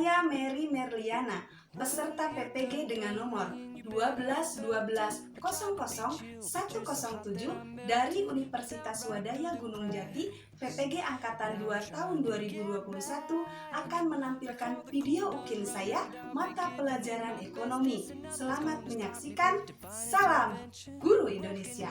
Saya Mary Merliana, peserta PPG dengan nomor 12-12-00-107 dari Universitas Swadaya Gunung Jati, PPG Angkatan 2 tahun 2021 akan menampilkan video ukin saya mata pelajaran ekonomi. Selamat menyaksikan. Salam Guru Indonesia.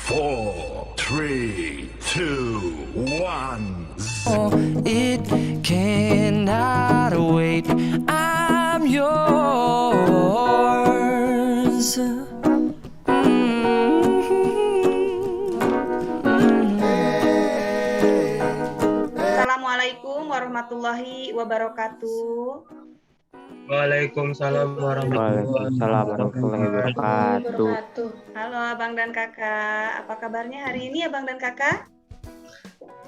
4, 3, 2, 1. It cannot wait. I'm yours. Assalamualaikum warahmatullahi wabarakatuh. Waalaikumsalam Waalaikumsalam warahmatullahi wabarakatuh. Halo Abang dan Kakak, apa kabarnya hari ini Abang dan Kakak?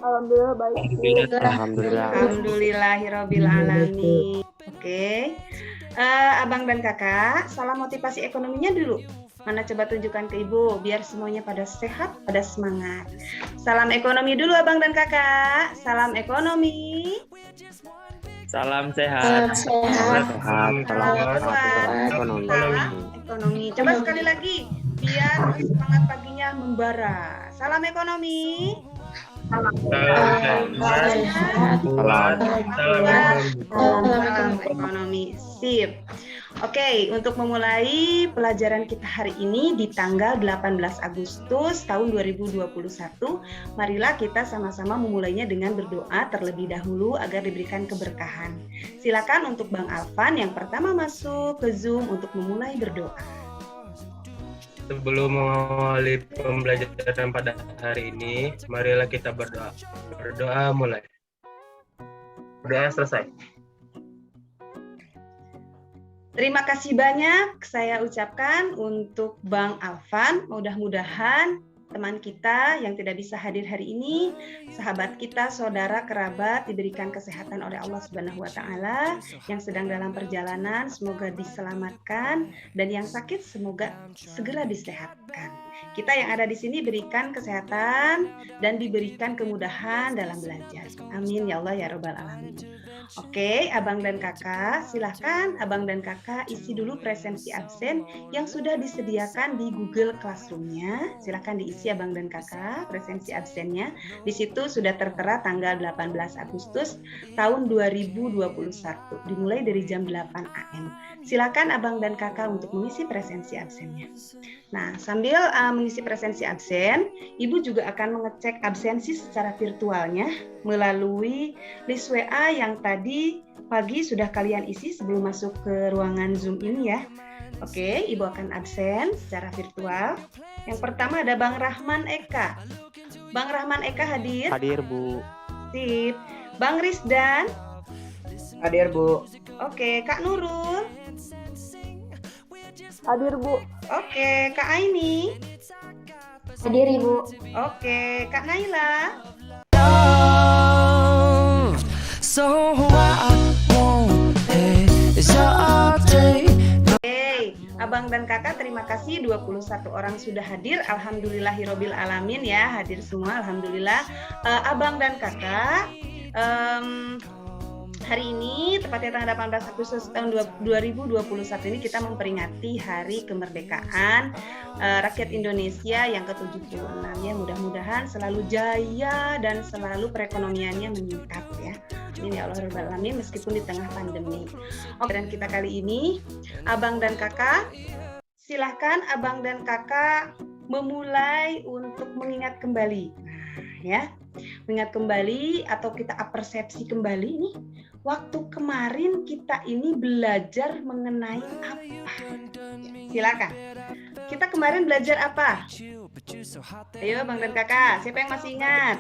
Alhamdulillah baik. Alhamdulillah. Alhamdulillahirabbil alamin. Oke. Abang dan Kakak, salam motivasi ekonominya dulu. Mana coba tunjukkan ke Ibu biar semuanya pada sehat, pada semangat. Salam ekonomi dulu Abang dan Kakak. Salam ekonomi. Salam sehat. Sehat. Sehat. Ekonomi. Salam ekonomi. Coba sekali lagi biar semangat paginya membara. Salam ekonomi. Salam. Salam ekonomi. Sip. Oke, untuk memulai pelajaran kita hari ini di tanggal 18 Agustus tahun 2021, marilah kita sama-sama memulainya dengan berdoa terlebih dahulu agar diberikan keberkahan. Silakan untuk Bang Alvan yang pertama masuk ke Zoom untuk memulai berdoa. Sebelum mengawali pembelajaran pada hari ini, marilah kita berdoa. Berdoa mulai. Berdoa selesai. Terima kasih banyak saya ucapkan untuk Bang Alvan. Mudah-mudahan teman kita yang tidak bisa hadir hari ini, sahabat kita, saudara, kerabat diberikan kesehatan oleh Allah Subhanahu wa taala, yang sedang dalam perjalanan semoga diselamatkan dan yang sakit semoga segera disehatkan. Kita yang ada di sini berikan kesehatan dan diberikan kemudahan dalam belajar. Amin ya Allah ya Rabbal alamin. Oke, Abang dan Kakak, silahkan Abang dan Kakak isi dulu presensi absen yang sudah disediakan di Google Classroom-nya. Silahkan diisi Abang dan Kakak presensi absennya. Di situ sudah tertera tanggal 18 Agustus tahun 2021, dimulai dari jam 8 AM. Silakan Abang dan Kakak untuk mengisi presensi absennya. Nah, sambil mengisi presensi absen, Ibu juga akan mengecek absensi secara virtualnya melalui list WA yang tadi pagi sudah kalian isi sebelum masuk ke ruangan Zoom ini ya. Oke, Ibu akan absen secara virtual. Yang pertama ada Bang Rahman Eka. Bang Rahman Eka hadir? Hadir, Bu. Sip. Bang Rizdan? Hadir, Bu. Oke, Kak Nurul? Hadir Bu. Oke, Kak Aini? Hadir Ibu. Oke, Kak Naila? So I won't hesitate. Oke, Abang dan Kakak terima kasih 21 orang sudah hadir. Alhamdulillahirabbil alamin ya, hadir semua alhamdulillah. Abang dan Kakak, hari ini tepatnya tanggal 18 Agustus tahun 2021 ini kita memperingati Hari Kemerdekaan Rakyat Indonesia yang ke-76 ya. Mudah-mudahan selalu jaya dan selalu perekonomiannya meningkat ya. Amin ya Allah rabbal alamin meskipun di tengah pandemi. Oke, dan kita kali ini Abang dan Kakak, silahkan Abang dan Kakak memulai untuk mengingat kembali. Nah, ya. Mengingat kembali atau kita persepsi kembali nih, waktu kemarin kita ini belajar mengenai apa? Silakan. Kita kemarin belajar apa? Ayo Bang dan Kakak, siapa yang masih ingat?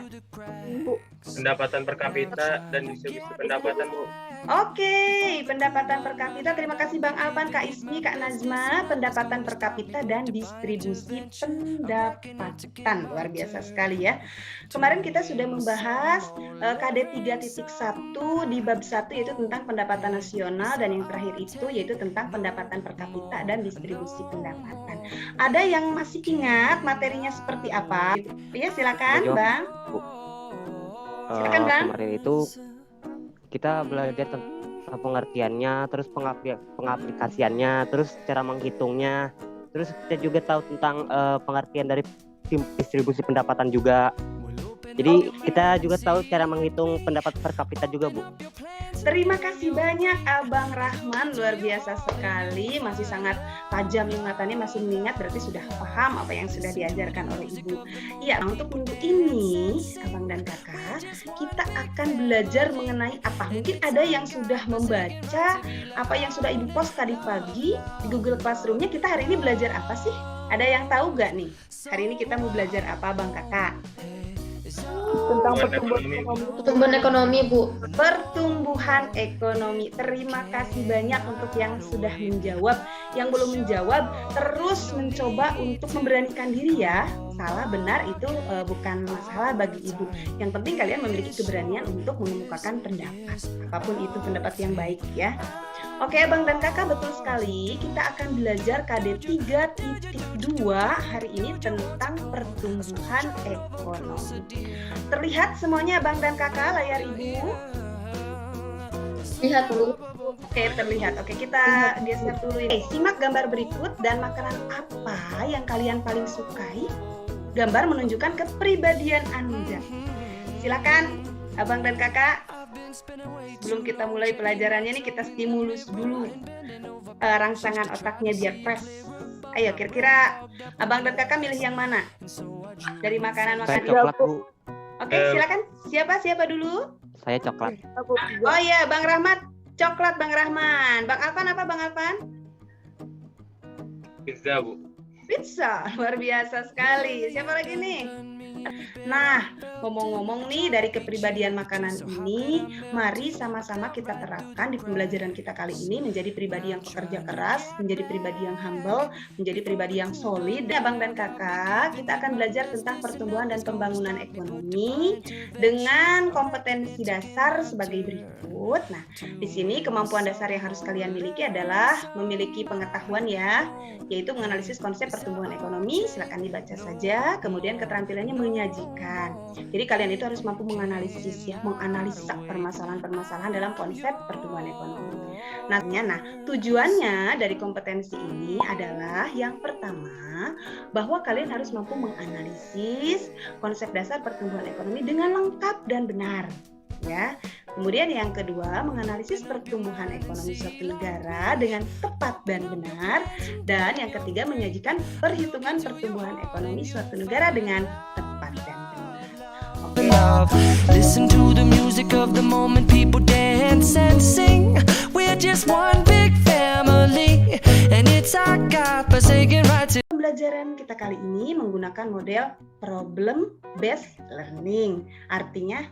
Pendapatan per kapita dan distribusi pendapatan, Bu. Oke, pendapatan per kapita. Terima kasih Bang Alvan, Kak Ismi, Kak Nazma. Pendapatan per kapita dan distribusi pendapatan. Luar biasa sekali ya. Kemarin kita sudah membahas KD 3.1 di bab 1 yaitu tentang pendapatan nasional, dan yang terakhir itu yaitu tentang pendapatan per kapita dan distribusi pendapatan. Ada yang masih ingat materi materinya seperti apa? Ya, silakan, Jawab, Bang. Bu. Silakan, Bang. Kemarin itu kita belajar tentang pengertiannya, terus pengaplikasiannya, terus cara menghitungnya, terus kita juga tahu tentang pengertian dari distribusi pendapatan juga. Jadi kita juga tahu cara menghitung pendapat per kapita juga, Bu. Terima kasih banyak Abang Rahman, luar biasa sekali, masih sangat tajam ingatannya, masih mengingat, berarti sudah paham apa yang sudah diajarkan oleh Ibu. Iya, untuk minggu ini Abang dan Kakak, kita akan belajar mengenai apa? Mungkin ada yang sudah membaca apa yang sudah Ibu post tadi pagi di Google Classroom-nya. Kita hari ini belajar apa sih? Ada yang tahu gak nih? Hari ini kita mau belajar apa, Bang Kakak? Tentang pertumbuhan ekonomi, Bu. Pertumbuhan ekonomi. Terima kasih banyak untuk yang sudah menjawab. Yang belum menjawab, terus mencoba untuk memberanikan diri ya. Salah benar itu bukan masalah bagi Ibu. Yang penting kalian memiliki keberanian untuk mengemukakan pendapat. Apapun itu pendapat yang baik ya. Oke, Abang dan Kakak, betul sekali. Kita akan belajar KD 3.2 hari ini tentang pertumbuhan ekonomi. Terlihat semuanya Abang dan Kakak layar Ibu? Lihat, Bu. Oke, terlihat. Oke, kita geser dulu ini. Simak gambar berikut dan makanan apa yang kalian paling sukai? Gambar menunjukkan kepribadian Anda. Silakan, Abang dan Kakak. Sebelum kita mulai pelajarannya nih, kita stimulus dulu rangsangan otaknya biar fresh. Ayo, kira-kira Abang dan Kakak milih yang mana? Dari Saya makanan-makanan ini. coklat, Bu. Oke, silakan. Siapa dulu? Saya coklat. Oh iya, Bang Rahmat. Coklat, Bang Rahman. Bang Alvan apa, Bang Alvan? Pizza, Bu. Pizza, luar biasa sekali. Siapa lagi nih? Nah, ngomong-ngomong nih dari kepribadian makanan ini, mari sama-sama kita terapkan di pembelajaran kita kali ini menjadi pribadi yang pekerja keras, menjadi pribadi yang humble, menjadi pribadi yang solid. Abang dan Kakak, kita akan belajar tentang pertumbuhan dan pembangunan ekonomi dengan kompetensi dasar sebagai berikut. Nah, di sini kemampuan dasar yang harus kalian miliki adalah memiliki pengetahuan ya, yaitu menganalisis konsep pertumbuhan ekonomi. Silakan dibaca saja. Kemudian keterampilannya menyajikan. Jadi kalian itu harus mampu menganalisis ya, menganalisa permasalahan-permasalahan dalam konsep pertumbuhan ekonomi. Nah, tujuannya dari kompetensi ini adalah yang pertama, bahwa kalian harus mampu menganalisis konsep dasar pertumbuhan ekonomi dengan lengkap dan benar. Ya. Kemudian yang kedua, menganalisis pertumbuhan ekonomi suatu negara dengan tepat dan benar. Dan yang ketiga, menyajikan perhitungan pertumbuhan ekonomi suatu negara dengan tepat dan benar. Love. Listen to the music of the moment, people dance and sing. We're just one big family, and it's our God-forsaken right to. Pembelajaran kita kali ini menggunakan model problem based learning. Artinya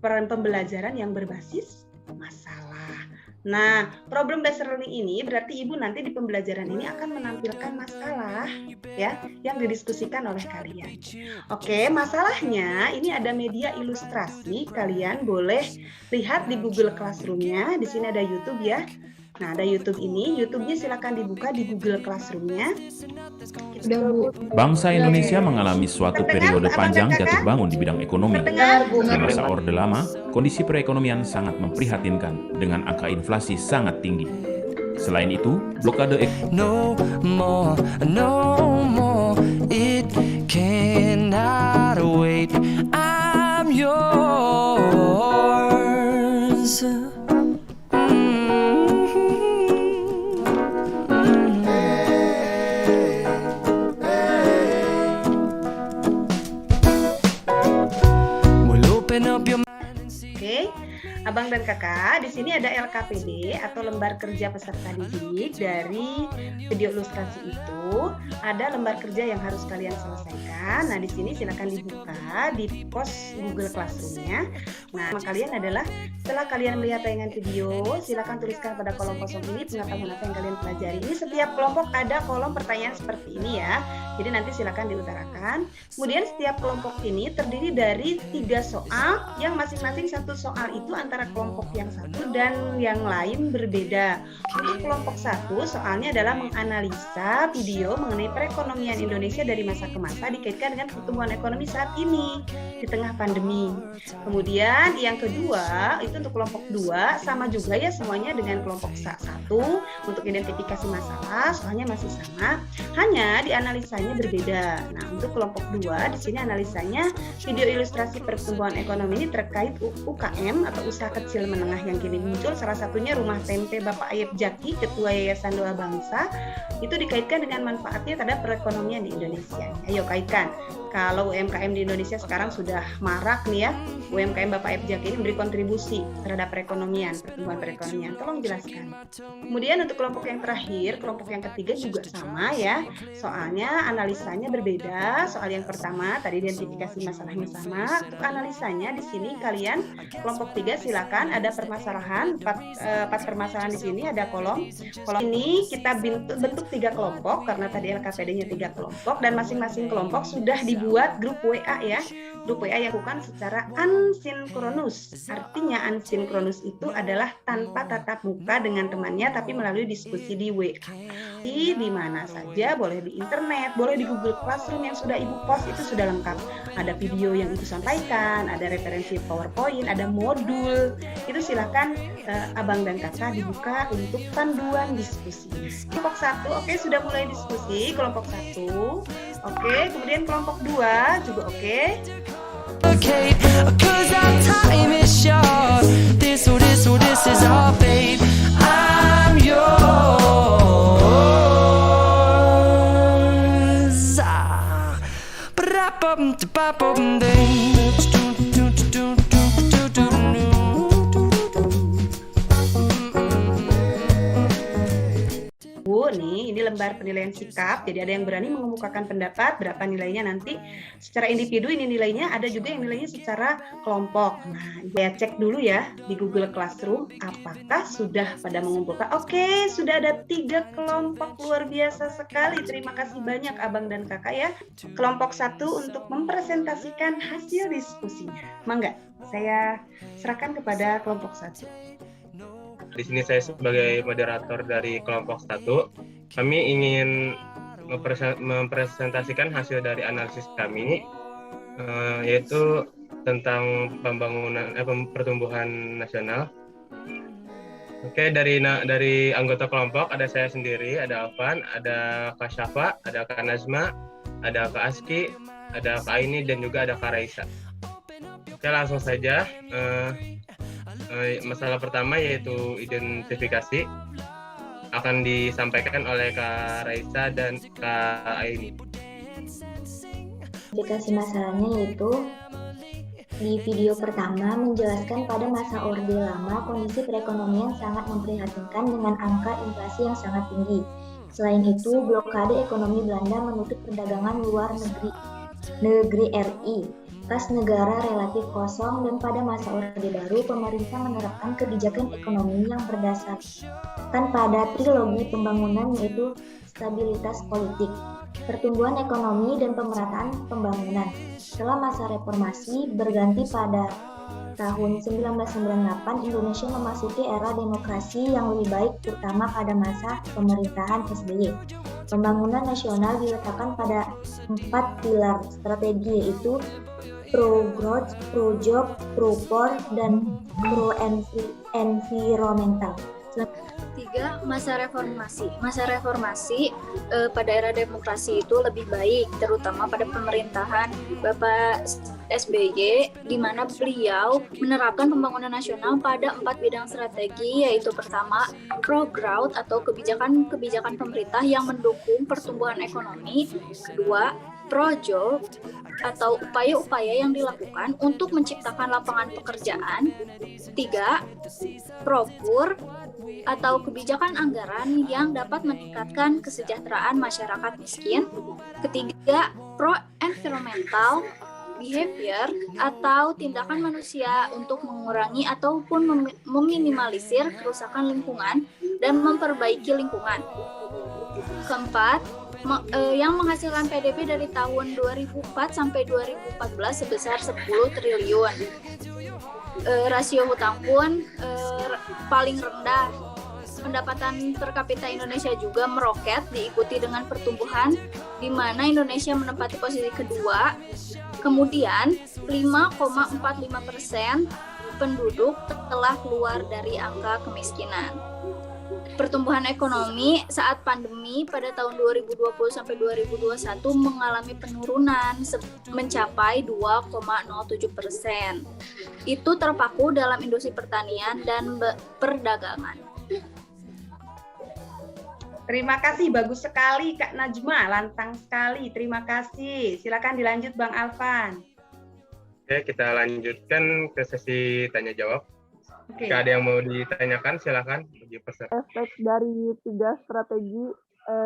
pembelajaran yang berbasis masalah. Nah, problem based learning ini berarti Ibu nanti di pembelajaran ini akan menampilkan masalah ya yang didiskusikan oleh kalian. Oke, masalahnya ini ada media ilustrasi. Kalian boleh lihat di Google Classroom-nya. Di sini ada YouTube ya. Nah, ada YouTube ini. YouTube-nya silakan dibuka di Google Classroom-nya. Bangsa Indonesia mengalami suatu periode panjang jatuh bangun di bidang ekonomi. Di masa Orde Lama, kondisi perekonomian sangat memprihatinkan dengan angka inflasi sangat tinggi. Selain itu, blokade No more, it cannot wait. I'm yours. Oke, Abang dan Kakak, di sini ada LKPD atau lembar kerja peserta didik. Dari video ilustrasi itu ada lembar kerja yang harus kalian selesaikan. Nah, di sini silakan dibuka di pos Google Classroom-nya. Nah, nama kalian adalah setelah kalian melihat tayangan video, silakan tuliskan pada kolom kosong ini pengetahuan apa yang kalian pelajari. Ini setiap kelompok ada kolom pertanyaan seperti ini ya. Jadi nanti silakan diutarakan. Kemudian setiap kelompok ini terdiri dari 3 soal yang masing-masing satu soal itu antara kelompok yang satu dan yang lain berbeda. Untuk kelompok satu, soalnya adalah menganalisa video mengenai perekonomian Indonesia dari masa ke masa dikaitkan dengan pertumbuhan ekonomi saat ini di tengah pandemi. Kemudian yang kedua, itu untuk kelompok 2, sama juga ya semuanya dengan kelompok 1 untuk identifikasi masalah, soalnya masih sama, hanya dianalisanya berbeda. Nah, untuk kelompok 2 di sini analisanya video ilustrasi pertumbuhan ekonomi ini terkait UKM atau usaha kecil menengah yang kini muncul, salah satunya Rumah Tempe Bapak Ayep Jaki, Ketua Yayasan Doa Bangsa, itu dikaitkan dengan manfaatnya terhadap perekonomian di Indonesia. Ayo kaitkan. Kalau UMKM di Indonesia sekarang sudah marak nih ya, UMKM Bapak Ayep Jaki ini memberi kontribusi terhadap perekonomian, pertumbuhan perekonomian. Tolong jelaskan. Kemudian untuk kelompok yang terakhir, kelompok yang ketiga juga sama ya, soalnya analisanya berbeda. Soal yang pertama tadi identifikasi masalahnya sama. Untuk analisanya di sini kalian kelompok 3 silakan, ada permasalahan 4 permasalahan di sini, ada kolom ini kita bentuk 3 kelompok karena tadi LKPD-nya 3 kelompok dan masing-masing kelompok sudah dibuat grup WA ya, grup WA yang bukan secara ansinkronus. Artinya ansinkronus itu adalah tanpa tatap muka dengan temannya tapi melalui diskusi di WA. Di mana saja, boleh di internet, boleh di Google Classroom yang sudah Ibu post, itu sudah lengkap. Ada video yang Ibu sampaikan, ada referensi PowerPoint, ada modul. Itu silakan Abang dan Kakak dibuka untuk panduan diskusi. Kelompok 1, oke, sudah mulai diskusi. Kelompok 1, oke. Kemudian kelompok 2 juga oke. Okay, 'cause our time is short. This is our fate. I'm yours. Bu, nih ini lembar penilaian sikap, jadi ada yang berani mengemukakan pendapat, berapa nilainya nanti secara individu, ini nilainya, ada juga yang nilainya secara kelompok. Nah, saya cek dulu ya di Google Classroom, apakah sudah pada mengumpulkan. Oke, sudah ada 3 kelompok, luar biasa sekali. Terima kasih banyak Abang dan Kakak ya. Kelompok 1 untuk mempresentasikan hasil diskusinya. Mangga, saya serahkan kepada kelompok 1. Di sini saya sebagai moderator dari kelompok 1, kami ingin mempresentasikan hasil dari analisis kami, yaitu tentang pembangunan pertumbuhan nasional. Oke, dari anggota kelompok ada saya sendiri, ada Alvan, ada Kak Syafa, ada Kak Nazma, ada Kak Aski, ada Kak Aini, dan juga ada Kak Raisa. Oke, langsung saja. Masalah pertama yaitu identifikasi akan disampaikan oleh Kak Raisa dan Kak Aini. Identifikasi masalahnya yaitu di video pertama menjelaskan pada masa Orde Lama kondisi perekonomian sangat memprihatinkan dengan angka inflasi yang sangat tinggi. Selain itu, blokade ekonomi Belanda menutup perdagangan luar negeri RI. Kas negara relatif kosong, dan pada masa Orde Baru pemerintah menerapkan kebijakan ekonomi yang berdasarkan pada trilogi pembangunan, yaitu stabilitas politik, pertumbuhan ekonomi, dan pemerataan pembangunan. Setelah masa reformasi berganti pada tahun 1998, Indonesia memasuki era demokrasi yang lebih baik, terutama pada masa pemerintahan SBY. Pembangunan nasional diletakkan pada 4 pilar strategi, yaitu pro-growth, pro-job, pro-poor, dan pro-environmental. 3. Masa reformasi. Masa reformasi pada era demokrasi itu lebih baik, terutama pada pemerintahan Bapak SBY, di mana beliau menerapkan pembangunan nasional pada 4 bidang strategi, yaitu pertama, pro-growth atau kebijakan pemerintah yang mendukung pertumbuhan ekonomi. Kedua, pro-job atau upaya-upaya yang dilakukan untuk menciptakan lapangan pekerjaan. 3. Pro-poor atau kebijakan anggaran yang dapat meningkatkan kesejahteraan masyarakat miskin. Ketiga, pro-environmental behavior atau tindakan manusia untuk mengurangi ataupun meminimalisir kerusakan lingkungan dan memperbaiki lingkungan. Keempat, yang menghasilkan PDB dari tahun 2004 sampai 2014 sebesar 10 triliun. Rasio hutang pun paling rendah. Pendapatan per kapita Indonesia juga meroket, diikuti dengan pertumbuhan, di mana Indonesia menempati posisi kedua. Kemudian 5,45% penduduk telah keluar dari angka kemiskinan. Pertumbuhan ekonomi saat pandemi pada tahun 2020 sampai 2021 mengalami penurunan mencapai 2,07%. Itu terpaku dalam industri pertanian dan perdagangan. Terima kasih, bagus sekali Kak Najma, lantang sekali. Terima kasih. Silakan dilanjut Bang Alvan. Oke, kita lanjutkan ke sesi tanya jawab. Oke. Jika ada yang mau ditanyakan, silakan. Efek dari 3 strategi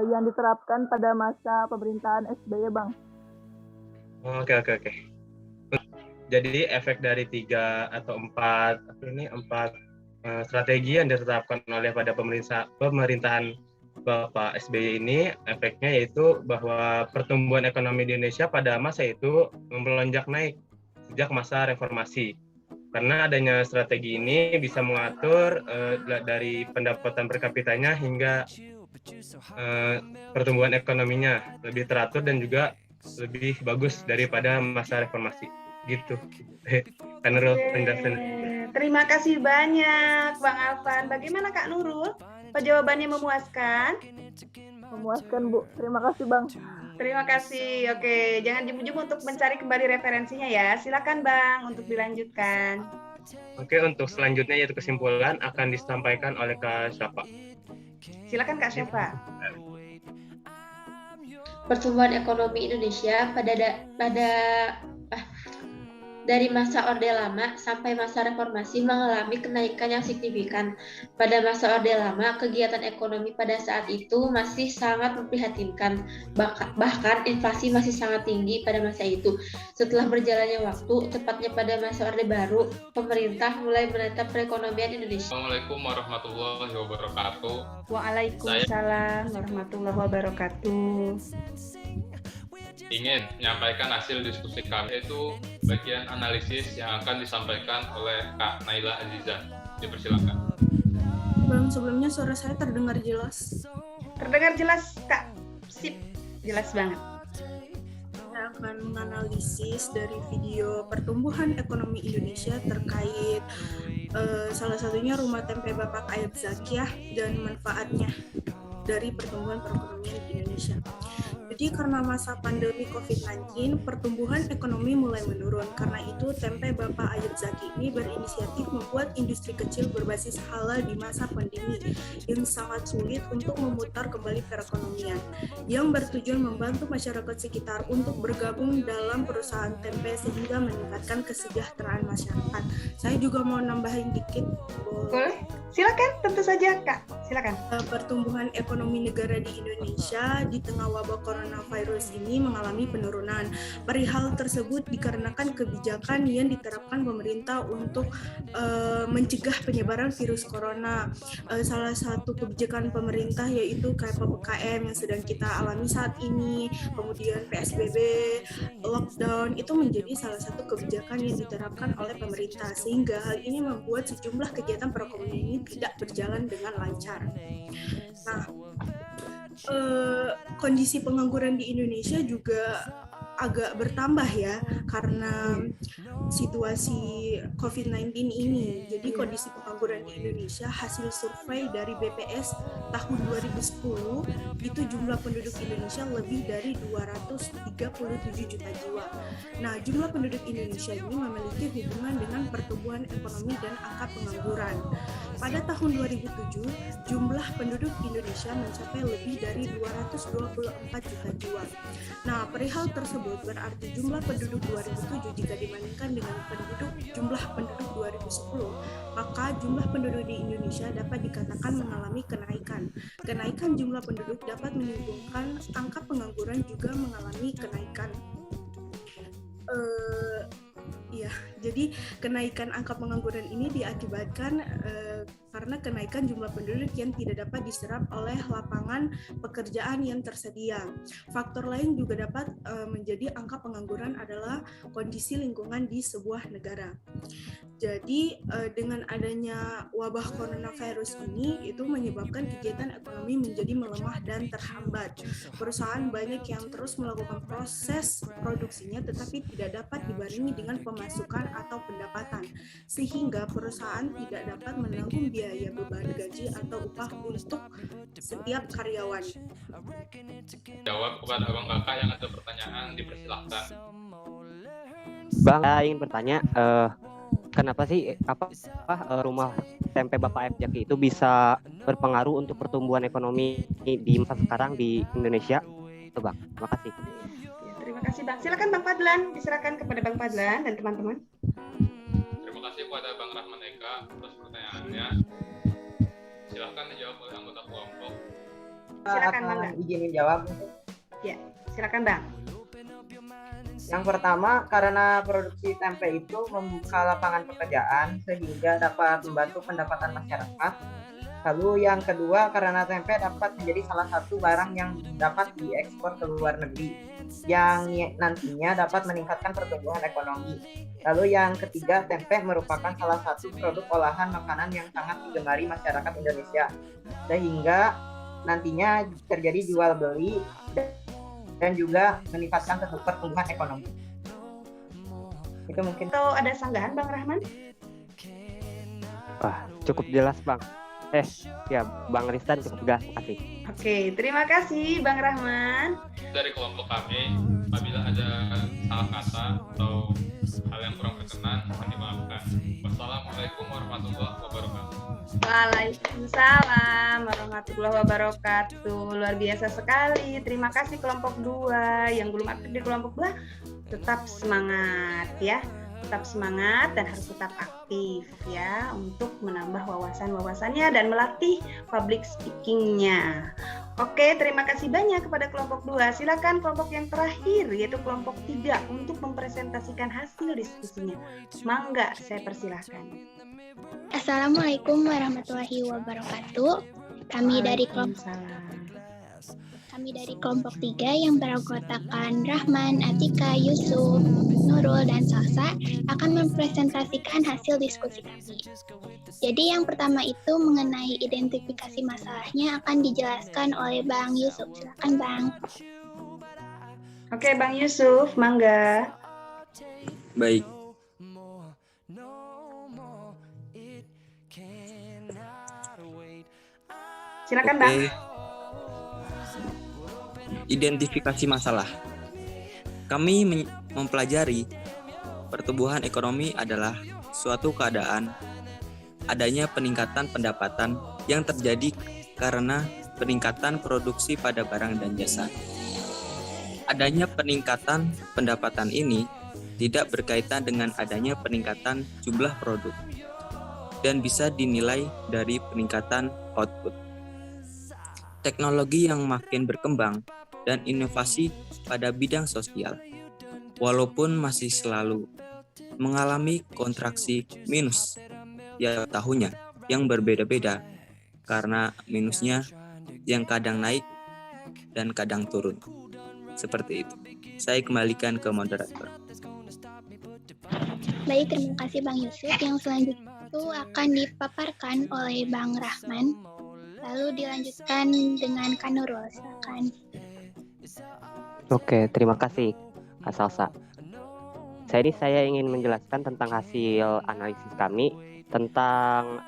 yang diterapkan pada masa pemerintahan SBY, Bang. Oke. Jadi efek dari 3 atau 4 strategi yang ditetapkan oleh pada pemerintahan Bapak SBY ini, efeknya yaitu bahwa pertumbuhan ekonomi di Indonesia pada masa itu melonjak naik sejak masa reformasi. Karena adanya strategi ini bisa mengatur dari pendapatan per kapitanya hingga pertumbuhan ekonominya lebih teratur dan juga lebih bagus daripada masa reformasi. Gitu. Terima kasih banyak Bang Alvan. Bagaimana Kak Nurul? Apa jawabannya memuaskan? Memuaskan, Bu. Terima kasih, Bang. Terima kasih. Oke, jangan jemu-jemu untuk mencari kembali referensinya ya. Silakan Bang untuk dilanjutkan. Oke, untuk selanjutnya yaitu kesimpulan akan disampaikan oleh Kak Syafa. Silakan Kak Syafa. Pertumbuhan ekonomi Indonesia dari masa Orde Lama sampai masa Reformasi mengalami kenaikan yang signifikan. Pada masa Orde Lama, kegiatan ekonomi pada saat itu masih sangat memprihatinkan. Bahkan inflasi masih sangat tinggi pada masa itu. Setelah berjalannya waktu, tepatnya pada masa Orde Baru, pemerintah mulai menatap perekonomian Indonesia. Assalamualaikum warahmatullahi wabarakatuh. Waalaikumsalam warahmatullahi wabarakatuh. Ingin menyampaikan hasil diskusi kami, yaitu bagian analisis yang akan disampaikan oleh Kak Naila Aziza. Dipersilakan. Bang, sebelumnya suara saya terdengar jelas? Terdengar jelas, Kak. Sip, jelas banget. Saya akan menganalisis dari video pertumbuhan ekonomi Indonesia terkait salah satunya Rumah Tempe Bapak Ayub Zakiah dan manfaatnya dari pertumbuhan perekonomian di Indonesia. Jadi karena masa pandemi COVID-19, pertumbuhan ekonomi mulai menurun. Karena itu, Tempe Bapak Ayub Zaki ini berinisiatif membuat industri kecil berbasis halal di masa pandemi yang sangat sulit untuk memutar kembali perekonomian, yang bertujuan membantu masyarakat sekitar untuk bergabung dalam perusahaan tempe sehingga meningkatkan kesejahteraan masyarakat. Saya juga mau nambahin dikit. Boleh? Silakan, tentu saja Kak. Silakan. Pertumbuhan ekonomi negara di Indonesia di tengah wabah coronavirus ini mengalami penurunan. Perihal tersebut dikarenakan kebijakan yang diterapkan pemerintah untuk mencegah penyebaran virus corona. Salah satu kebijakan pemerintah yaitu kayak PPKM yang sedang kita alami saat ini, kemudian PSBB, lockdown, itu menjadi salah satu kebijakan yang diterapkan oleh pemerintah, sehingga hal ini membuat sejumlah kegiatan perekonomian ini tidak berjalan dengan lancar. Nah, kondisi pengangguran di Indonesia juga agak bertambah ya karena situasi COVID-19 ini. Jadi kondisi pengangguran di Indonesia, hasil survei dari BPS tahun 2010 itu jumlah penduduk Indonesia lebih dari 237 juta jiwa. Nah, jumlah penduduk Indonesia ini memiliki hubungan dengan pertumbuhan ekonomi dan angka pengangguran. Pada tahun 2007, jumlah penduduk Indonesia mencapai lebih dari 224 juta jiwa. Nah, perihal tersebut berarti jumlah penduduk 2007 jika dibandingkan dengan jumlah penduduk 2010, maka jumlah penduduk di Indonesia dapat dikatakan mengalami kenaikan. Kenaikan jumlah penduduk dapat menimbulkan angka pengangguran juga mengalami kenaikan. Jadi kenaikan angka pengangguran ini diakibatkan karena kenaikan jumlah penduduk yang tidak dapat diserap oleh lapangan pekerjaan yang tersedia. Faktor lain juga dapat menjadi angka pengangguran adalah kondisi lingkungan di sebuah negara. Jadi dengan adanya wabah coronavirus ini itu menyebabkan kegiatan ekonomi menjadi melemah dan terhambat. Perusahaan banyak yang terus melakukan proses produksinya tetapi tidak dapat dibarengi dengan pemasukan atau pendapatan, sehingga perusahaan tidak dapat menanggung biaya beban gaji atau upah untuk setiap karyawan. Jawab kepada Bang Kakak yang ada pertanyaan, dipersilahkan. Bang, saya ingin bertanya, kenapa sih rumah tempe Bapak F. Jaki itu bisa berpengaruh untuk pertumbuhan ekonomi di masa sekarang di Indonesia? Itu Bang, terima kasih. Terima kasih Bang. Silakan Bang Fadlan, diserahkan kepada Bang Fadlan dan teman-teman. Terima kasih kepada Bang Rahman Eka atas pertanyaannya. Silakan dijawab oleh anggota kelompok. Silakan Bang. Izinin jawab. Ya, silakan Bang. Yang pertama, karena produksi tempe itu membuka lapangan pekerjaan sehingga dapat membantu pendapatan masyarakat. Lalu yang kedua, karena tempe dapat menjadi salah satu barang yang dapat diekspor ke luar negeri, yang nantinya dapat meningkatkan pertumbuhan ekonomi. Lalu yang ketiga, tempe merupakan salah satu produk olahan makanan yang sangat digemari masyarakat Indonesia, sehingga nantinya terjadi jual beli dan juga meningkatkan pertumbuhan ekonomi. Itu mungkin. Atau ada sanggahan Bang Rahman? Wah, cukup jelas Bang. Ya Bang Ristan cukup jelas, kasih. Oke, terima kasih Bang Rahman. Dari kelompok kami, apabila ada salah kata atau hal yang kurang berkenan, mohon dimaafkan. Wassalamualaikum warahmatullahi wabarakatuh. Waalaikumsalam warahmatullahi wabarakatuh. Luar biasa sekali. Terima kasih kelompok 2. Yang belum aktif di kelompok 2, tetap semangat ya. Tetap semangat dan harus tetap aktif ya untuk menambah wawasan-wawasannya dan melatih public speaking-nya. Oke, terima kasih banyak kepada kelompok 2. Silakan kelompok yang terakhir yaitu kelompok 3 untuk mempresentasikan hasil diskusinya. Mangga, saya persilahkan. Assalamualaikum warahmatullahi wabarakatuh. Kami dari kelompok 3 yang beranggotakan Rahman, Atika, Yusuf, Nurul, dan Salsa akan mempresentasikan hasil diskusi kami. Jadi yang pertama itu mengenai identifikasi masalahnya akan dijelaskan oleh Bang Yusuf. Silakan Bang. Oke Bang Yusuf, mangga. Baik. Silakan Bang. Identifikasi masalah. Kami mempelajari pertumbuhan ekonomi adalah suatu keadaan adanya peningkatan pendapatan yang terjadi karena peningkatan produksi pada barang dan jasa. Adanya peningkatan pendapatan ini tidak berkaitan dengan adanya peningkatan jumlah produk dan bisa dinilai dari peningkatan output. Teknologi yang makin berkembang dan inovasi pada bidang sosial, walaupun masih selalu mengalami kontraksi minus ya tahunnya yang berbeda-beda karena minusnya yang kadang naik dan kadang turun. Seperti itu. Saya kembalikan ke moderator. Baik, terima kasih Bang Yusuf. Yang selanjutnya itu akan dipaparkan oleh Bang Rahman. Lalu dilanjutkan dengan Kak Nurul. Silakan. Oke, terima kasih Kak Salsa. Saya ingin menjelaskan tentang hasil analisis kami tentang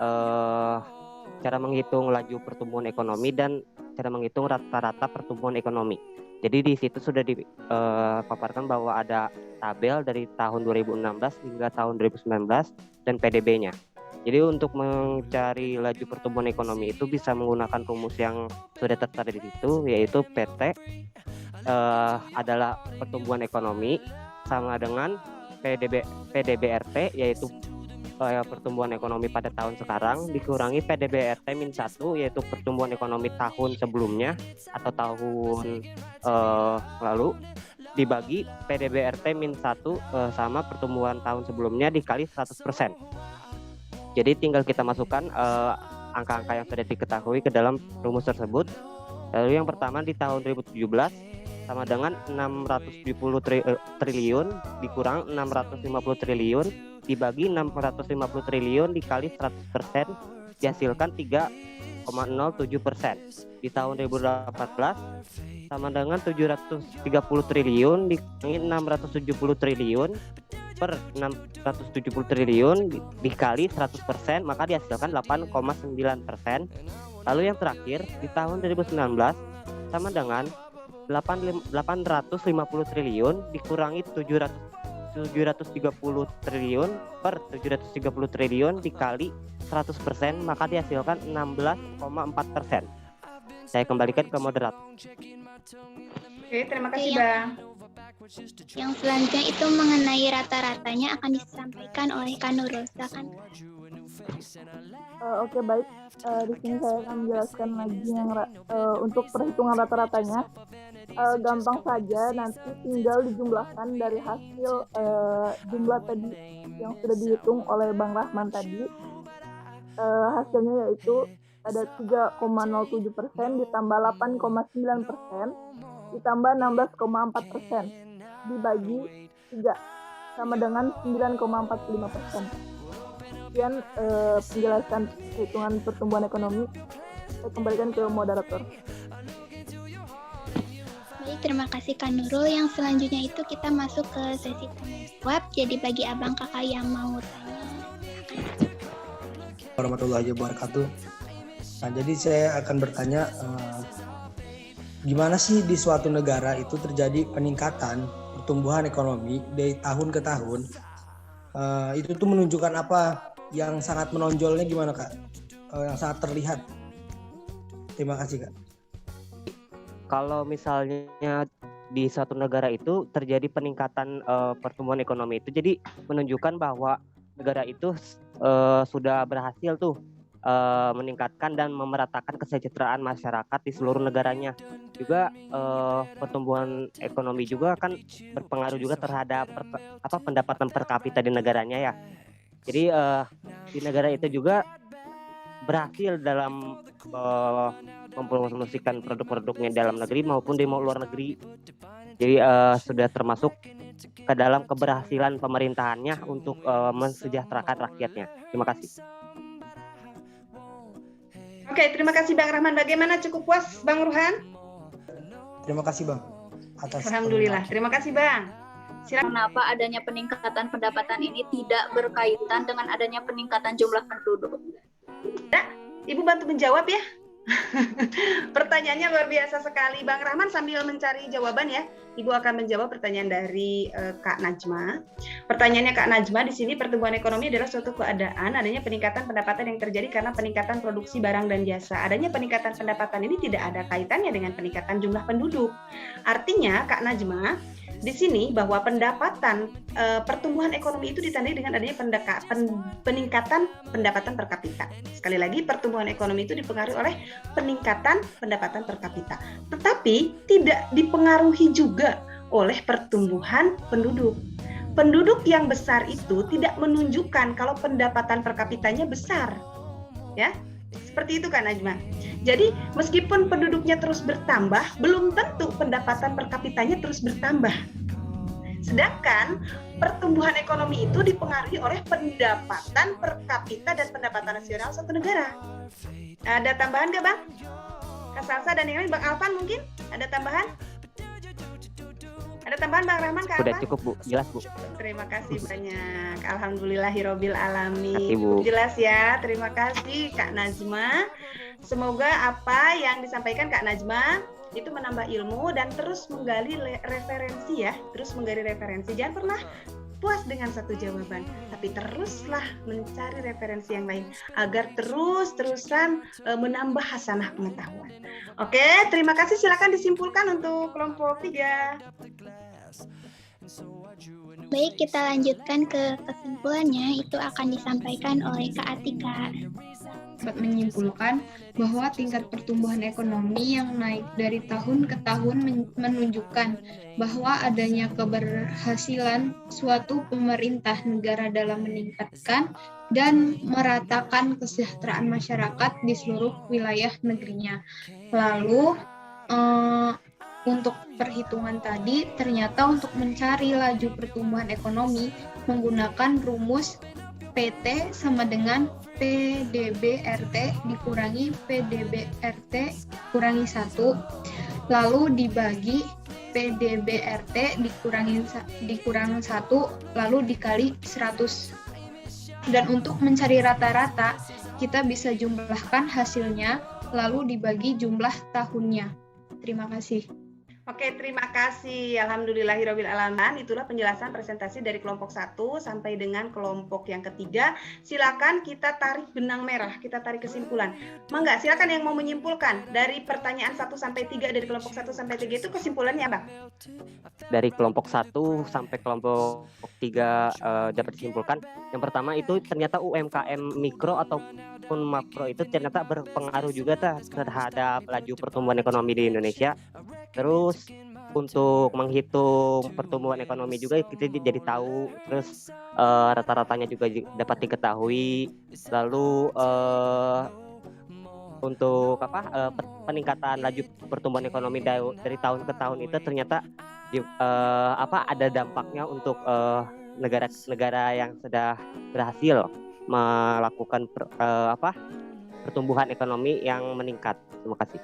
cara menghitung laju pertumbuhan ekonomi dan cara menghitung rata-rata pertumbuhan ekonomi. Jadi di situ sudah dipaparkan bahwa ada tabel dari tahun 2016 hingga tahun 2019 dan PDB-nya. Jadi untuk mencari laju pertumbuhan ekonomi itu bisa menggunakan rumus yang sudah tertera di situ, yaitu PT adalah pertumbuhan ekonomi sama dengan PDBRT, yaitu pertumbuhan ekonomi pada tahun sekarang dikurangi PDBRT-1, yaitu pertumbuhan ekonomi tahun sebelumnya atau tahun lalu, dibagi PDBRT-1 sama pertumbuhan tahun sebelumnya dikali 100%. Jadi tinggal kita masukkan angka-angka yang sudah diketahui ke dalam rumus tersebut. Lalu yang pertama di tahun 2017 sama dengan 670 triliun dikurang 650 triliun dibagi 650 triliun dikali 100% dihasilkan 3,07%. Di tahun 2018 sama dengan 730 triliun dikurangi 670 triliun per 670 triliun dikali 100% maka dihasilkan 8,9%. Lalu yang terakhir di tahun 2019 sama dengan 850 triliun dikurangi 730 triliun per 730 triliun dikali 100% maka dihasilkan 16,4%. Saya kembalikan ke moderator. Oke, terima kasih Bang. Yang selanjutnya itu mengenai rata-ratanya akan disampaikan oleh Kak Nurul. Silakan. Oke, baik. Di sini saya akan menjelaskan lagi yang untuk perhitungan rata-ratanya. Gampang saja, nanti tinggal dijumlahkan dari hasil jumlah tadi yang sudah dihitung oleh Bang Rahman tadi. Hasilnya yaitu ada 3,07% ditambah 8,9% ditambah 16,4% dibagi 3 sama dengan 9,45%. Sekian penjelasan perhitungan pertumbuhan ekonomi. Saya kembalikan ke moderator. Baik, terima kasih Kak Nurul. Yang selanjutnya itu kita masuk ke sesi tanya jawab. Jadi bagi abang kakak yang mau tanya, warahmatullahi wabarakatuh. Nah, jadi saya akan bertanya, gimana sih di suatu negara itu terjadi peningkatan pertumbuhan ekonomi dari tahun ke tahun? Itu tuh menunjukkan apa? Yang sangat menonjolnya gimana Kak? Yang sangat terlihat. Terima kasih Kak. Kalau misalnya di suatu negara itu terjadi peningkatan pertumbuhan ekonomi itu, jadi menunjukkan bahwa negara itu sudah berhasil tuh meningkatkan dan memeratakan kesejahteraan masyarakat di seluruh negaranya. Juga pertumbuhan ekonomi juga kan berpengaruh juga terhadap pendapatan per kapita di negaranya ya. Jadi di negara itu juga berhasil dalam mempromosikan produk-produknya dalam negeri maupun di luar negeri. Jadi sudah termasuk ke dalam keberhasilan pemerintahannya untuk mensejahterakan rakyatnya. Terima kasih. Oke, terima kasih Bang Rahman. Bagaimana, cukup puas Bang Ruhan? Terima kasih Bang. Alhamdulillah. Terima kasih Bang. Silakan. Kenapa adanya peningkatan pendapatan ini tidak berkaitan dengan adanya peningkatan jumlah penduduk? Ibu bantu menjawab ya. Pertanyaannya luar biasa sekali. Bang Rahman sambil mencari jawaban ya. Ibu akan menjawab pertanyaan dari Kak Najma. Pertanyaannya Kak Najma, di sini pertumbuhan ekonomi adalah suatu keadaan adanya peningkatan pendapatan yang terjadi karena peningkatan produksi barang dan jasa. Adanya peningkatan pendapatan ini tidak ada kaitannya dengan peningkatan jumlah penduduk. Artinya Kak Najma, di sini bahwa pendapatan pertumbuhan ekonomi itu ditandai dengan adanya peningkatan pendapatan per kapita. Sekali lagi, pertumbuhan ekonomi itu dipengaruhi oleh peningkatan pendapatan per kapita, tetapi tidak dipengaruhi juga oleh pertumbuhan penduduk. Penduduk yang besar itu tidak menunjukkan kalau pendapatan per kapitanya besar, ya. Seperti itu kan Najma. Jadi meskipun penduduknya terus bertambah, belum tentu pendapatan per kapitanya terus bertambah. Sedangkan pertumbuhan ekonomi itu dipengaruhi oleh pendapatan per kapita dan pendapatan nasional suatu negara. Ada tambahan nggak Bang? Kak Salsa dan yang lain, Bang Alvan mungkin ada tambahan? Ada tambahan Bang Rahman, Kak Udah Alvan? cukup Bu, jelas Bu. Terima kasih banyak. Alhamdulillahirobbil alamin. Kasih, Bu. Jelas ya. Terima kasih Kak Najma. Semoga apa yang disampaikan Kak Najma itu menambah ilmu dan terus menggali referensi ya. Terus menggali referensi. Jangan pernah puas dengan satu jawaban, tapi teruslah mencari referensi yang lain agar terus-terusan menambah hasanah pengetahuan. Oke, terima kasih. Silakan disimpulkan untuk kelompok 3. Baik, kita lanjutkan ke kesimpulannya, itu akan disampaikan oleh Kak Atika. Dapat menyimpulkan bahwa tingkat pertumbuhan ekonomi yang naik dari tahun ke tahun menunjukkan bahwa adanya keberhasilan suatu pemerintah negara dalam meningkatkan dan meratakan kesejahteraan masyarakat di seluruh wilayah negerinya. Lalu, untuk perhitungan tadi, ternyata untuk mencari laju pertumbuhan ekonomi menggunakan rumus PT sama dengan PDB-RT dikurangi PDB-RT kurangi 1, lalu dibagi PDB-RT dikurang 1, lalu dikali 100. Dan untuk mencari rata-rata, kita bisa jumlahkan hasilnya, lalu dibagi jumlah tahunnya. Terima kasih. Oke, terima kasih. Alhamdulillahirabbil alamin. Itulah penjelasan presentasi dari kelompok 1 sampai dengan kelompok yang ketiga. Silakan kita tarik benang merah, kita tarik kesimpulan. Mangga, silakan yang mau menyimpulkan dari pertanyaan 1 sampai 3 dari kelompok 1 sampai 3 itu kesimpulannya, Bang? Dari kelompok 1 sampai kelompok 3 dapat disimpulkan. Yang pertama itu ternyata UMKM mikro ataupun makro itu ternyata berpengaruh juga terhadap laju pertumbuhan ekonomi di Indonesia. Terus untuk menghitung pertumbuhan ekonomi juga kita jadi tahu, terus rata-ratanya juga dapat diketahui. Lalu untuk peningkatan laju pertumbuhan ekonomi dari tahun ke tahun itu ternyata ada dampaknya untuk negara-negara yang sudah berhasil melakukan pertumbuhan ekonomi yang meningkat. Terima kasih.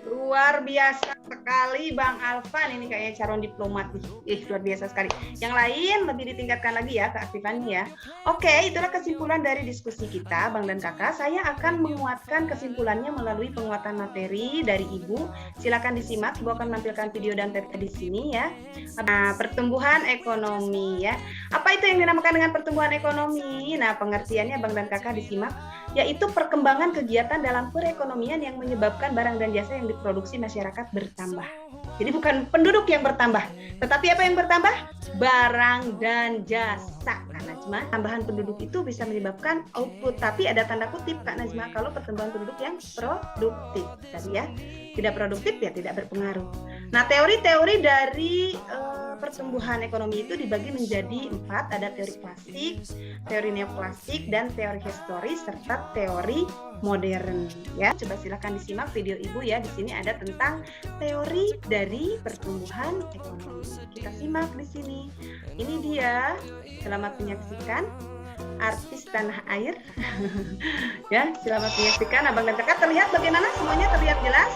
Luar biasa sekali Bang Alvan, ini kayaknya calon diplomat nih. Luar biasa sekali. Yang lain lebih ditingkatkan lagi ya keaktifannya ya. Oke, itulah kesimpulan dari diskusi kita Bang dan Kakak. Saya akan menguatkan kesimpulannya melalui penguatan materi dari Ibu. Silakan disimak, Ibu akan menampilkan video dan PT di sini ya. Nah, pertumbuhan ekonomi ya. Apa itu yang dinamakan dengan pertumbuhan ekonomi? Nah, pengertiannya Bang dan Kakak disimak, yaitu perkembangan kegiatan dalam perekonomian yang menyebabkan barang dan jasa yang diproduksi masyarakat bertambah. Jadi bukan penduduk yang bertambah, tetapi apa yang bertambah? Barang dan jasa, Kak Najma. Tambahan penduduk itu bisa menyebabkan output, tapi ada tanda kutip, Kak Najma, kalau pertumbuhan penduduk yang produktif. Tadi ya, tidak produktif ya tidak berpengaruh. Nah, teori-teori dari pertumbuhan ekonomi itu dibagi menjadi 4, ada teori klasik, teori neoklasik, dan teori historis serta teori modern ya. Coba silakan disimak video Ibu ya. Di sini ada tentang teori dari pertumbuhan ekonomi. Kita simak di sini. Ini dia. Selamat menyaksikan artis tanah air. Ya, selamat menyaksikan Abang dan Kakak. Terlihat bagaimana semuanya terlihat jelas?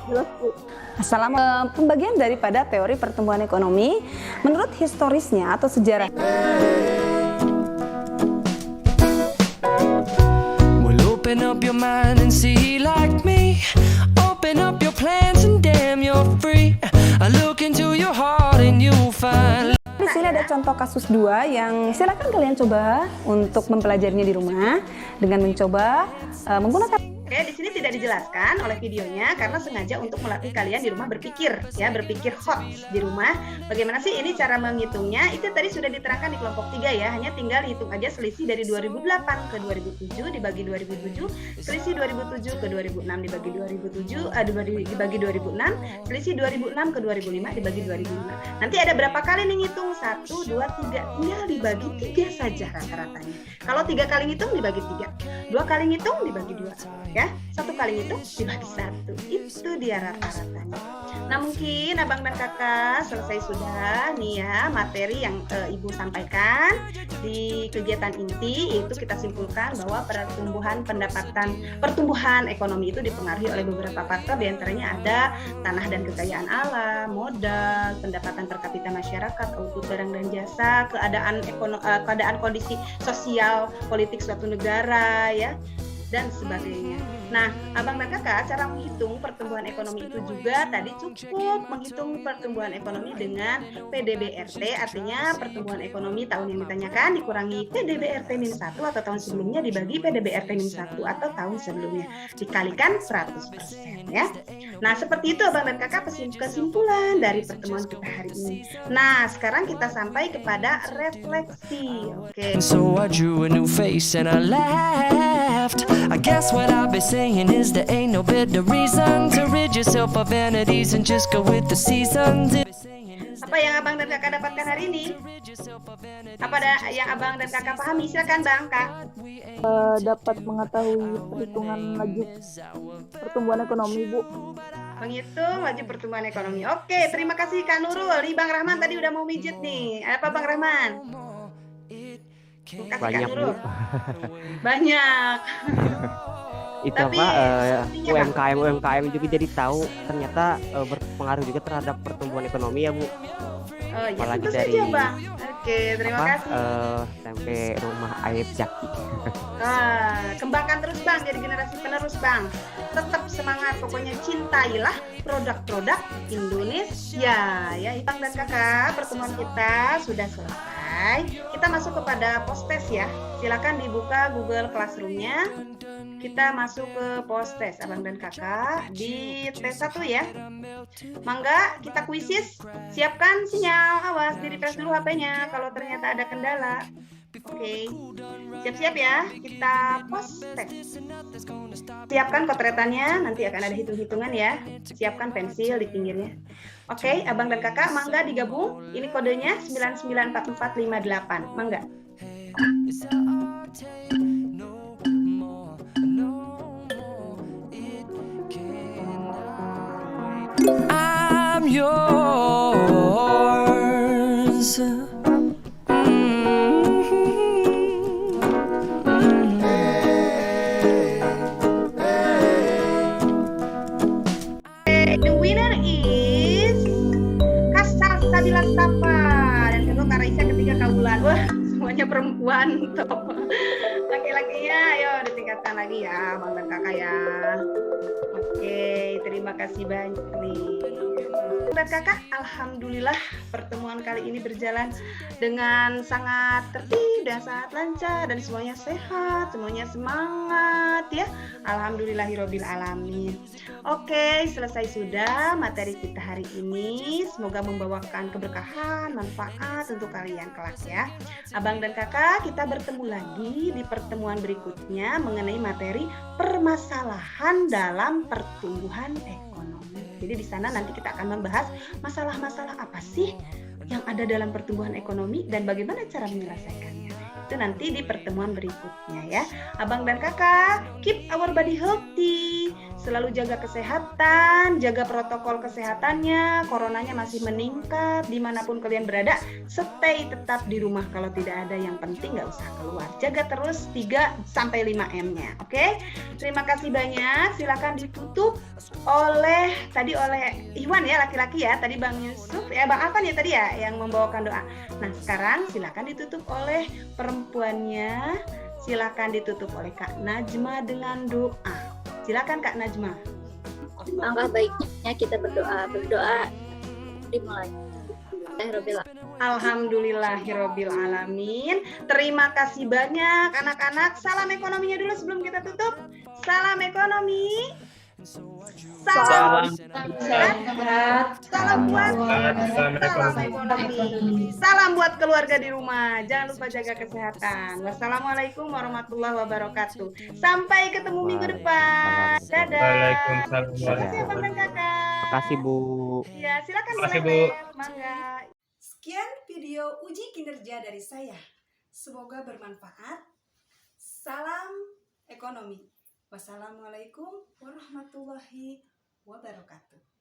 Jelas, Bu. Assalamualaikum. Pembagian daripada teori pertumbuhan ekonomi menurut historisnya atau sejarah. Well, open up your mind and see like me. Open up your plans and damn you're free. I look into your heart and you'll find. Di sini ada contoh kasus 2 yang silakan kalian coba untuk mempelajarinya di rumah dengan mencoba menggunakan. Oke, di sini tidak dijelaskan oleh videonya karena sengaja untuk melatih kalian di rumah berpikir ya, berpikir hot di rumah. Bagaimana sih ini cara menghitungnya? Itu tadi sudah diterangkan di kelompok 3 ya. Hanya tinggal hitung aja selisih dari 2008 ke 2007 dibagi 2007, selisih 2007 ke 2006 dibagi 2007, dibagi 2006, selisih 2006 ke 2005 dibagi 2005. Nanti ada berapa kali nih ngitung? 1, 2, 3. Tinggal dibagi 3 saja rata-ratanya. Kalau 3 kali ngitung dibagi 3. 2 kali ngitung dibagi 2. Ya, 1 kali ngitung dibagi 1. Itu dia rata-ratanya. Nah, mungkin Abang dan Kakak selesai sudah nih ya materi yang Ibu sampaikan di kegiatan inti. Itu kita simpulkan bahwa pertumbuhan ekonomi itu dipengaruhi oleh beberapa faktor, diantaranya ada tanah dan kekayaan alam, modal, pendapatan per kapita masyarakat, output barang dan jasa, keadaan kondisi sosial politik suatu negara ya, dan sebagainya. Nah, Abang dan Kakak, cara menghitung pertumbuhan ekonomi itu juga tadi cukup menghitung pertumbuhan ekonomi dengan PDB-RT, artinya pertumbuhan ekonomi tahun yang ditanyakan dikurangi PDB-RT-1 atau tahun sebelumnya dibagi PDB-RT-1 atau tahun sebelumnya, dikalikan 100% ya. Nah, seperti itu Abang dan Kakak kesimpulan dari pertemuan kita hari ini. Nah, sekarang kita sampai kepada refleksi. Oke. So I drew a new face and I laughed. I guess what I've been saying is there ain't no better reason to rid yourself of vanities and just go with the seasons. Apa yang Abang dan Kakak dapatkan hari ini? Apa yang Abang dan Kakak pahami? Silakan Bang, Kak. Dapat mengetahui perhitungan laju pertumbuhan ekonomi, Bu. Menghitung laju pertumbuhan ekonomi. Oke, terima kasih Kak Nurul. Nih Bang Rahman tadi udah mau mijit nih. Apa Bang Rahman? Kasih Banyak, Kak Nurul. Bu. Banyak. Itu Tapi, UMKM juga jadi tahu ternyata berpengaruh juga terhadap pertumbuhan ekonomi ya, Bu. Oh iya, Apalagi tentu dari saja Bang. Oke, terima kasih. Tempe rumah Aib Jaki. Kembangkan terus Bang, jadi generasi penerus Bang. Tetap semangat, pokoknya cintailah produk-produk Indonesia. Ya, Bang dan Kakak, pertemuan kita sudah selesai. Kita masuk kepada post-test ya. Silakan dibuka Google Classroom-nya. Kita masuk ke post-test Abang dan Kakak di tes 1 ya. Mangga kita kuisis. Siapkan sinyal, awas di-refresh dulu HP-nya kalau ternyata ada kendala. Oke, siap-siap ya, kita post-test. Siapkan kotretannya, nanti akan ada hitung-hitungan ya. Siapkan pensil di pinggirnya. Oke, Abang dan Kakak, mangga digabung. Ini kodenya 994458. Mangga. I'm yours. The winner is Kasar Sabila Sapa dan kedua Kak Raisa, ketiga Kabulan. Wah, semuanya perempuan. Top. Laki-lakinya ayo ditingkatkan lagi ya Bang dan Kakak ya. Oke, terima kasih banyak nih. Dan Kakak, alhamdulillah pertemuan kali ini berjalan dengan sangat tertib dan sangat lancar dan semuanya sehat, semuanya semangat ya. Alhamdulillahirabbil alamin. Oke, selesai sudah materi kita hari ini. Semoga membawakan keberkahan, manfaat untuk kalian kelak ya. Abang dan Kakak, kita bertemu lagi di pertemuan berikutnya mengenai materi permasalahan dalam pertumbuhan ekonomi. Jadi di sana nanti kita akan membahas masalah-masalah apa sih yang ada dalam pertumbuhan ekonomi dan bagaimana cara menyelesaikannya. Itu nanti di pertemuan berikutnya ya. Abang dan Kakak, keep our body healthy. Selalu jaga kesehatan, jaga protokol kesehatannya. Coronanya masih meningkat dimanapun kalian berada. Stay tetap di rumah, kalau tidak ada yang penting nggak usah keluar. Jaga terus 3-5M-nya. Oke? Terima kasih banyak. Silakan ditutup oleh Iwan ya, laki-laki ya. Tadi Bang Yusuf ya, Bang Afan ya tadi ya yang membawakan doa. Nah, sekarang silakan ditutup oleh perempuannya. Silakan ditutup oleh Kak Najma dengan doa. Silakan Kak Najma. Langkah baiknya kita berdoa dimulai. Alhamdulillahirabbil alamin. Terima kasih banyak anak-anak. Salam ekonominya dulu sebelum kita tutup. Salam ekonomi. Salam buat ekonomi. Salam buat keluarga di rumah. Jangan lupa jaga kesehatan. Wassalamualaikum warahmatullahi wabarakatuh. Sampai ketemu minggu depan. Dadah. Waalaikumsalam. Terima kasih Abang dan Kakak. Makasih Bu. Ya, silakan Makasih, Bu. Mangga. Sekian video uji kinerja dari saya. Semoga bermanfaat. Salam ekonomi. Wassalamualaikum warahmatullahi wabarakatuh.